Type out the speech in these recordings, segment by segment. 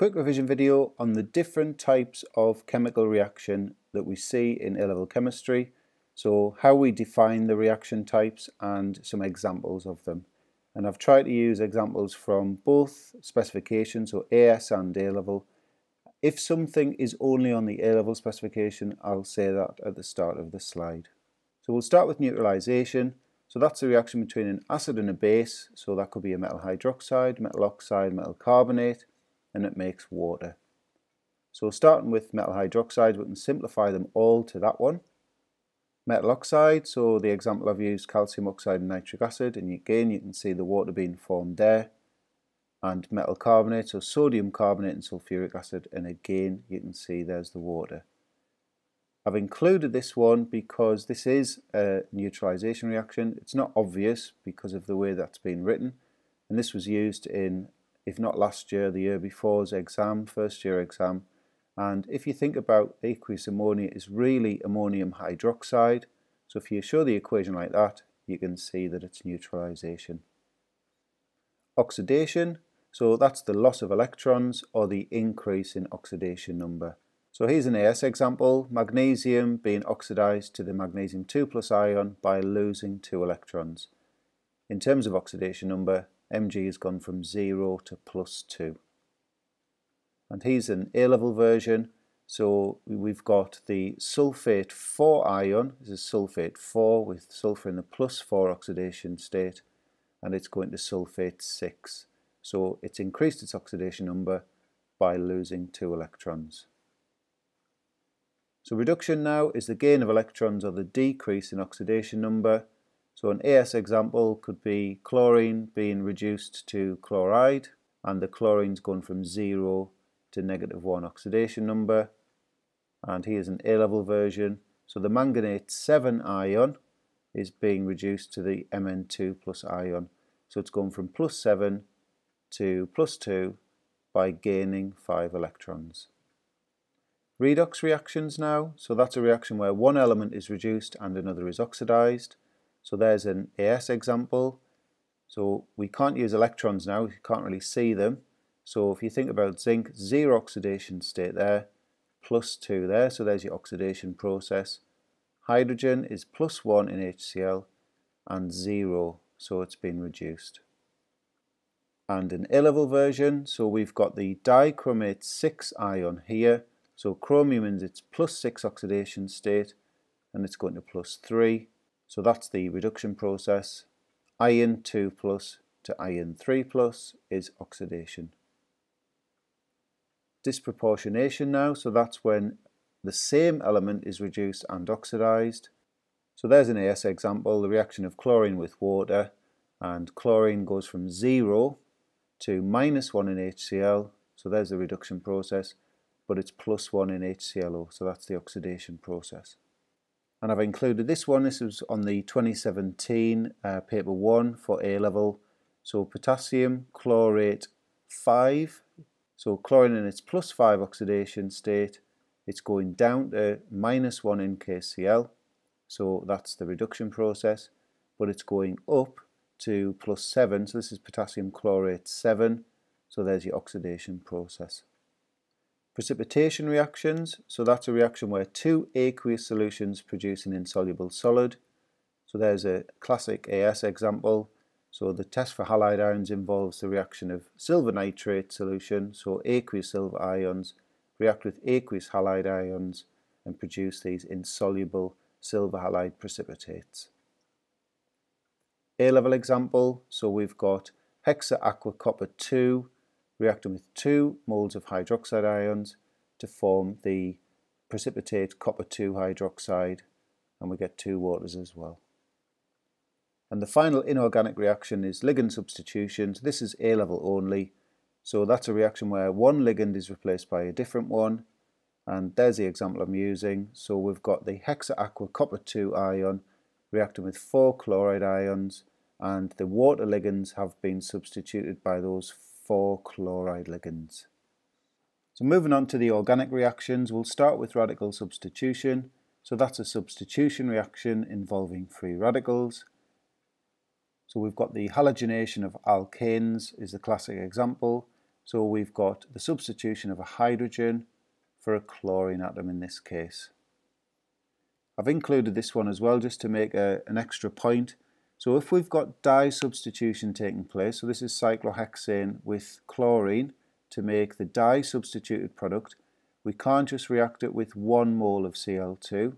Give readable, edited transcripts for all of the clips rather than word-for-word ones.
Quick revision video on the different types of chemical reaction that we see in A-level chemistry. So how we define the reaction types and some examples of them. And I've tried to use examples from both specifications, so AS and A-level. If something is only on the A-level specification, I'll say that at the start of the slide. So we'll start with neutralisation. So that's the reaction between an acid and a base. So that could be a metal hydroxide, metal oxide, metal carbonate, and it makes water. So starting with metal hydroxide, we can simplify them all to that one. Metal oxide, so the example I've used, calcium oxide and nitric acid, and again you can see the water being formed there. And metal carbonate, so sodium carbonate and sulfuric acid, and again you can see there's the water. I've included this one because this is a neutralisation reaction. It's not obvious because of the way that's been written, and this was used in, if not last year, the year before's exam, first year exam. And if you think about aqueous ammonia, is really ammonium hydroxide. So if you show the equation like that, you can see that it's neutralisation. Oxidation, so that's the loss of electrons or the increase in oxidation number. So here's an AS example, magnesium being oxidised to the magnesium 2+ ion by losing 2 electrons. In terms of oxidation number, Mg has gone from 0 to +2. And here's an A-level version. So we've got the sulfate 4 ion. This is sulfate 4 with sulfur in the +4 oxidation state, and it's going to sulfate 6. So it's increased its oxidation number by losing 2 electrons. So reduction now is the gain of electrons or the decrease in oxidation number. So an AS example could be chlorine being reduced to chloride, and the chlorine's gone from 0 to -1 oxidation number. And here's an A-level version. So the manganate 7 ion is being reduced to the Mn2+ ion. So it's gone from +7 to +2 by gaining 5 electrons. Redox reactions now. So that's a reaction where one element is reduced and another is oxidized. So there's an AS example. So we can't use electrons now, you can't really see them. So if you think about zinc, 0 oxidation state there, +2 there, so there's your oxidation process. Hydrogen is +1 in HCl and 0, so it's been reduced. And an A-level version, so we've got the dichromate 6 ion here. So chromium in its +6 oxidation state, and it's going to +3. So that's the reduction process. Iron 2+ to iron 3+ is oxidation. Disproportionation now, so that's when the same element is reduced and oxidized. So there's an AS example, the reaction of chlorine with water, and chlorine goes from 0 to -1 in HCl, so there's the reduction process, but it's +1 in HClO, so that's the oxidation process. And I've included this one, this was on the 2017 paper 1 for A-level. So potassium chlorate 5, so chlorine in its +5 oxidation state, it's going down to -1 in KCl, so that's the reduction process, but it's going up to +7, so this is potassium chlorate 7, so there's your oxidation process. Precipitation reactions, so that's a reaction where 2 aqueous solutions produce an insoluble solid. So there's a classic AS example. So the test for halide ions involves the reaction of silver nitrate solution, so aqueous silver ions react with aqueous halide ions and produce these insoluble silver halide precipitates. A-level example, so we've got hexa-aqua copper 2 reacting with 2 moles of hydroxide ions to form the precipitate copper 2 hydroxide, and we get 2 waters as well. And the final inorganic reaction is ligand substitution. So this is A-level only. So that's a reaction where one ligand is replaced by a different one. And there's the example I'm using. So we've got the hexa-aqua copper 2 ion reacting with 4 chloride ions, and the water ligands have been substituted by those 4 chloride ligands. So moving on to the organic reactions, we'll start with radical substitution. So that's a substitution reaction involving free radicals. So we've got the halogenation of alkanes is the classic example. So we've got the substitution of a hydrogen for a chlorine atom in this case. I've included this one as well just to make an extra point. So if we've got dye substitution taking place, so this is cyclohexane with chlorine to make the dye substituted product, we can't just react it with 1 mole of Cl2,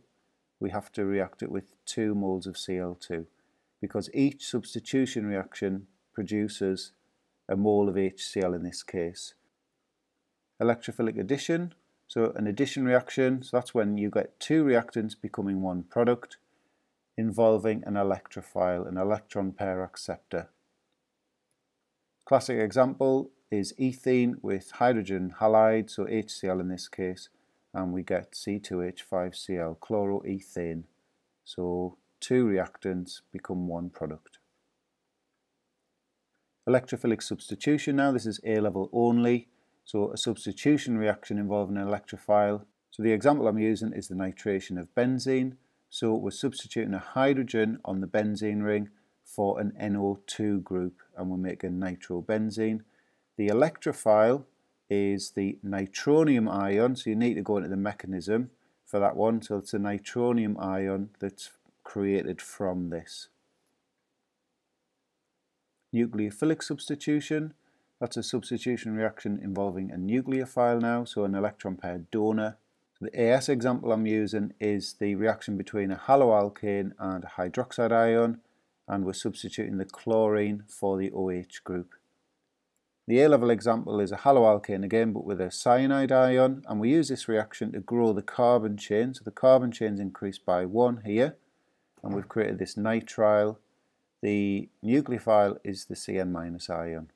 we have to react it with 2 moles of Cl2 because each substitution reaction produces a mole of HCl in this case. Electrophilic addition, so an addition reaction, so that's when you get 2 reactants becoming 1 product involving an electrophile, an electron pair acceptor. Classic example is ethene with hydrogen halide, so HCl in this case, and we get C2H5Cl, chloroethane. So 2 reactants become 1 product. Electrophilic substitution now, this is A level only, so a substitution reaction involving an electrophile. So the example I'm using is the nitration of benzene. So we're substituting a hydrogen on the benzene ring for an NO2 group and we're making nitrobenzene. The electrophile is the nitronium ion, so you need to go into the mechanism for that one. So it's a nitronium ion that's created from this. Nucleophilic substitution, that's a substitution reaction involving a nucleophile now, so an electron pair donor. The AS example I'm using is the reaction between a haloalkane and a hydroxide ion, and we're substituting the chlorine for the OH group. The A-level example is a haloalkane again, but with a cyanide ion, and we use this reaction to grow the carbon chain. So the carbon chain's increased by 1 here, and we've created this nitrile. The nucleophile is the Cn- ion.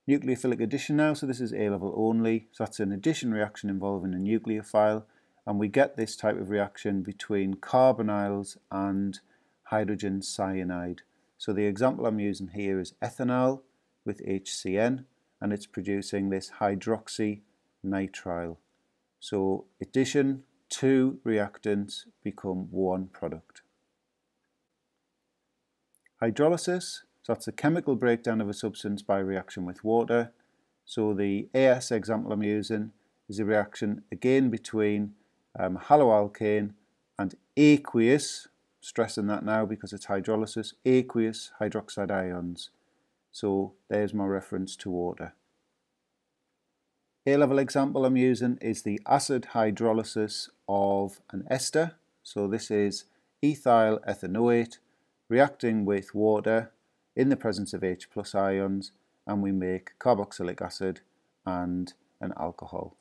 Nucleophilic addition now, so this is A level only, so that's an addition reaction involving a nucleophile, and we get this type of reaction between carbonyls and hydrogen cyanide. So the example I'm using here is ethanol with HCN, and it's producing this hydroxynitrile. So addition, 2 reactants become 1 product. Hydrolysis, so that's the chemical breakdown of a substance by reaction with water. So the AS example I'm using is a reaction again between haloalkane and aqueous, stressing that now because it's hydrolysis, aqueous hydroxide ions. So there's my reference to water. A-level example I'm using is the acid hydrolysis of an ester. So this is ethyl ethanoate reacting with water in the presence of H+ ions, and we make carboxylic acid and an alcohol.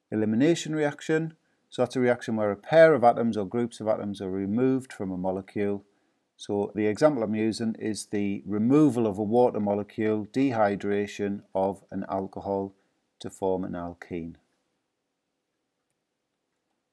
Elimination reaction, so that's a reaction where a pair of atoms or groups of atoms are removed from a molecule. So the example I'm using is the removal of a water molecule, dehydration of an alcohol to form an alkene.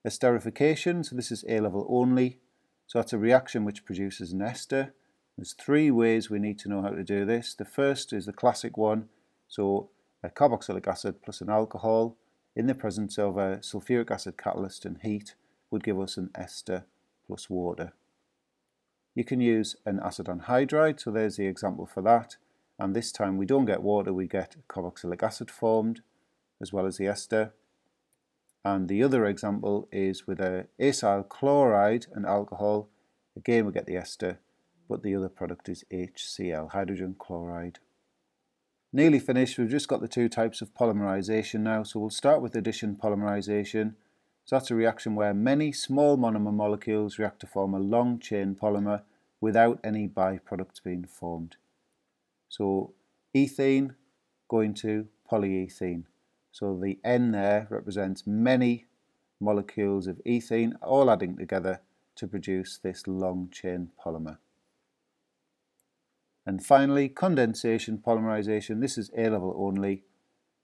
Esterification, so this is A level only. So that's a reaction which produces an ester. There's 3 ways we need to know how to do this. The first is the classic one, so a carboxylic acid plus an alcohol in the presence of a sulfuric acid catalyst and heat would give us an ester plus water. You can use an acid anhydride, so there's the example for that, and this time we don't get water, we get carboxylic acid formed as well as the ester. And the other example is with a acyl chloride and alcohol. Again we get the ester, but the other product is HCl, hydrogen chloride. Nearly finished, we've just got the 2 types of polymerisation now. So we'll start with addition polymerisation. So that's a reaction where many small monomer molecules react to form a long chain polymer without any byproducts being formed. So ethene going to polyethene. So the N there represents many molecules of ethene all adding together to produce this long chain polymer. And finally, condensation polymerisation. This is A level only.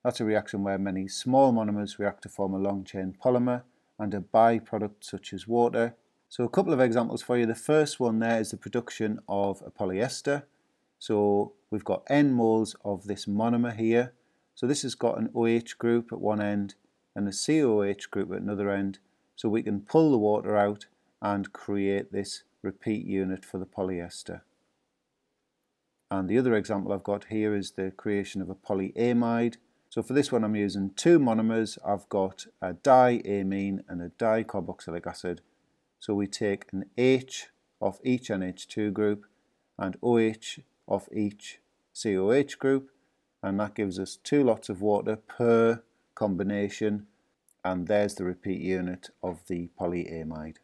That's a reaction where many small monomers react to form a long chain polymer and a byproduct such as water. So a couple of examples for you. The first one there is the production of a polyester. So we've got N moles of this monomer here. So this has got an OH group at one end and a COH group at another end. So we can pull the water out and create this repeat unit for the polyester. And the other example I've got here is the creation of a polyamide. So for this one I'm using two monomers. I've got a diamine and a dicarboxylic acid. So we take an H of each NH2 group and OH of each COH group, and that gives us 2 lots of water per combination, and there's the repeat unit of the polyamide.